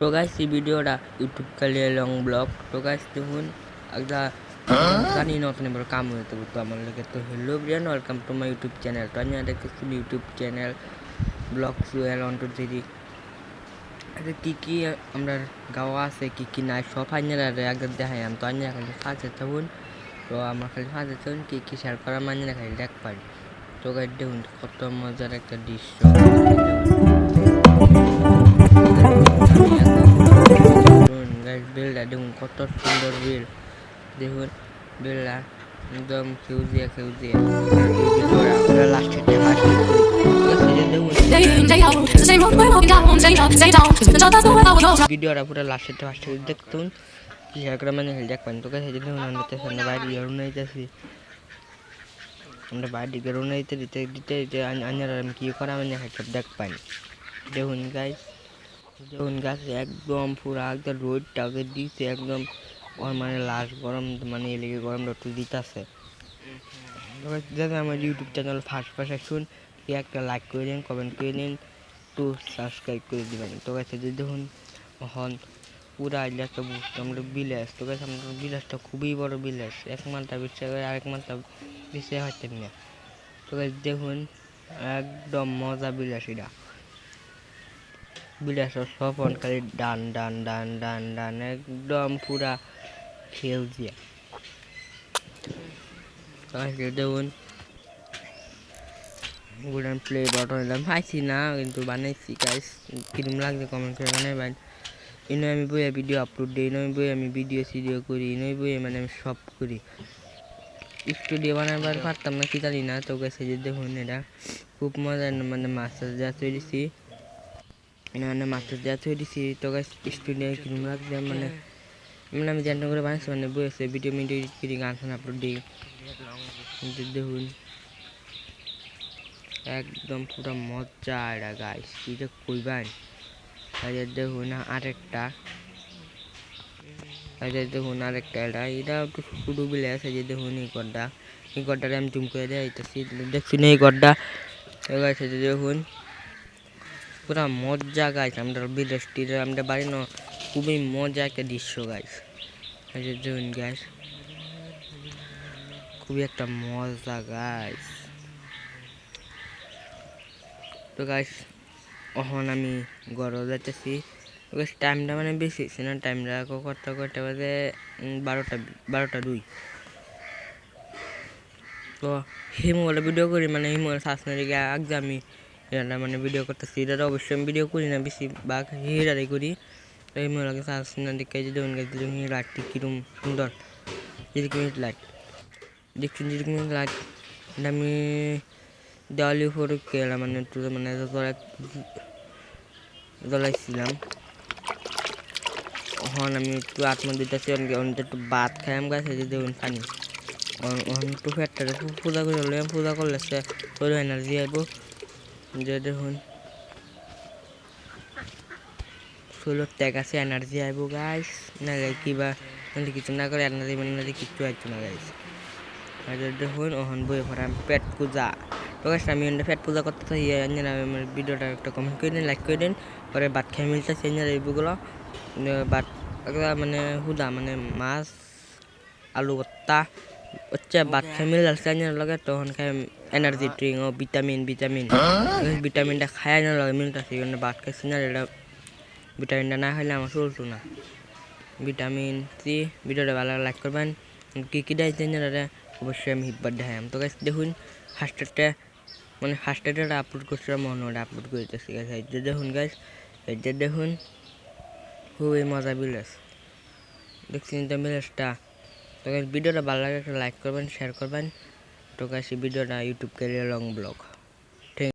तो गाइस ये ভিডিওটা ইউটিউব কালে লং ব্লগ তো গাইস দেখুন একটা জানি না অত বড় কাম হতে তো আমার লাগে তো hello Brian welcome to my YouTube channel তো আমি দেখতেছি ইউটিউব চ্যানেল ব্লগ সুয়েল অন টু থ্রি আরে কি আমরা গাওয়া আছে কি নাই সব আইনারা একদম দেখাই আমি তো আইনারা খালি ফাঁসে থাকুন তো আমার খালি ফাঁসে থাকুন কি শেয়ার করা মাইনারা খালি দেখ পারি তো গাইস দেখুন কত মজার একটা দৃশ্য বিলটা দেখুন কত সুন্দর বিল দেখুন বিলটা একদম খেউজিয়া লাস্টের ভিডিওটা পুরো লাস্টের দেখতুন শেয়ার করে মানে হেল দেখ পান তো কাছে দেখুন আমরা বাইরে রওনা দিতেছি আমরা বাইরে রওনা দিতে আনার আমি কি করা মানে সব দেখ পাই দেখুন গাইস দেখুন গাছ একদম পুরো একদম রোদটা দিচ্ছে একদম মানে লাস্ট গরম মানে এদিকে গরমটা একটু দিতেছে যাতে আমার ইউটিউব চ্যানেল ফার্স্ট আসুন একটা লাইক করে দিন কমেন্ট করে দিন একটু সাবস্ক্রাইব করে দেবেন তো কাছে যদি দেখুন হন পুরা একটা আমরা বিলাস তো কাছে আমাদের বিলাসটা খুবই বড় বিলাস এক মালটা বিচ্ছে আরেক মালটা বিচ্ছে হচ্ছে না তো দেখুন একদম মজা বিলাস এটা বিলাস সব খালি ডান ডান ডান ডান ডান একদম পুরা খেলছে দেখুন গোল্ডেন প্লে বাটন এলাম পাইছি না কিন্তু বানাইছি গাইস কিরম লাগছে কমেন্ট করে বানাইবেন ইনো আমি বইয়া ভিডিও আপলোড দিই ইনো আমি বই আমি ভিডিও করি ইনো বই মানে আমি সব করি স্টুডিও বানাবার পারতাম না কি জানি না তো গেছে যে দেখুন এটা খুব মজার মানে মাস্টার যা তৈরিছি মানে মাস্টার যা তৈরিছি তো গাইস স্টুডিও কিরম লাগছে মানে মানে আমি জানতে করে বানাইছি মানে বইছে ভিডিও এডিট করি গান আপলোড দিই দেখুন একদম পুরো মজা এটা গাইস এটা কইবেন দেখুন আরেকটা দেখুন আরেকটা এটা একটু শুরু বিলে আছে যে দেখুন এই গড্ডা আমি জুম করে দিতেছি দেখছি না এই গড্ডা গাইছে দেখুন পুরা মজা গাইস আমরা বিদেশটির আমরা বাড়ি না খুবই মজা একটা দৃশ্য গাইস দেখুন গাইস খুবই একটা মজা গাইস তো গাইস এখন আমি গড় যাইতেছি টাইমটা মানে বেশি না টাইমটা কটা বাজে 12:02 তো সেই মোবাইলে ভিডিও করি মানে এই মোবাইল সার্চ না রেখে আগে আমি এটা মানে ভিডিও করতেছি এটা অবশ্যই আমি ভিডিও করি না বেশি বা হিরাই করি তো এই মোবাইলকে সার্চ না দেখে যদি লাইটটি কীরকম সুন্দর যেরকম লাইট দেখছেন যেরকম লাইট এটা আমি দেওয়ালি উপরে গেলাম মানে একটু মানে জ্বলাইছিলাম এখন আমি একটু আত্মা দিতেছি একটু ভাত খাইলাম গাছে যে দেখুন পানি একটু ফ্যাটটারে পূজা করে হলে পূজা করলে সে তোর এনার্জি আইব যে দেখুন শরীর ত্যাগ আছে এনার্জি আইব গাইস না কিবা মানে কিছু না করে এনার্জি কিচ্ছু আইতো না গাইস আর দেখুন ওহন বই ভরা পেট পূজা তো গাইস আমি পেট পূজা করতে চাই আমার ভিডিওটা একটা কমেন্ট করে দিন লাইক করে দিন পরে ভাত খাই মিলতেছে এইগুলো ভাত মানে হুদা মানে মাছ আলু ভর্তা হচ্ছে ভাত খাই মিল যাচ্ছে লগে তখন খাই এনার্জি ড্রিঙ্ক ও ভিটামিনটা খাই না লগে মিলতেছে ভাত খাইছি না এটা ভিটামিনটা না খাইলে আমার চলতো না ভিটামিন সি ভিডিওটা ভালো লাইক করবেন কি দেয় অবশ্যই আমি হিটবার দেখাম তো গাইস দেখুন ফার্স্টেটা আপলোড করছিলাম মনে আপলোড করে দিতেছি গাইস এই দেখুন গাইস এই দেখুন খুবই মজা বিলাস দেখছেন তো বিলাসটা তো গাইস ভিডিওটা ভালো লাগে একটা লাইক করবেন শেয়ার করবেন তো গাইস এই ভিডিওটা ইউটিউব ক্যারিয়ার লং ব্লগ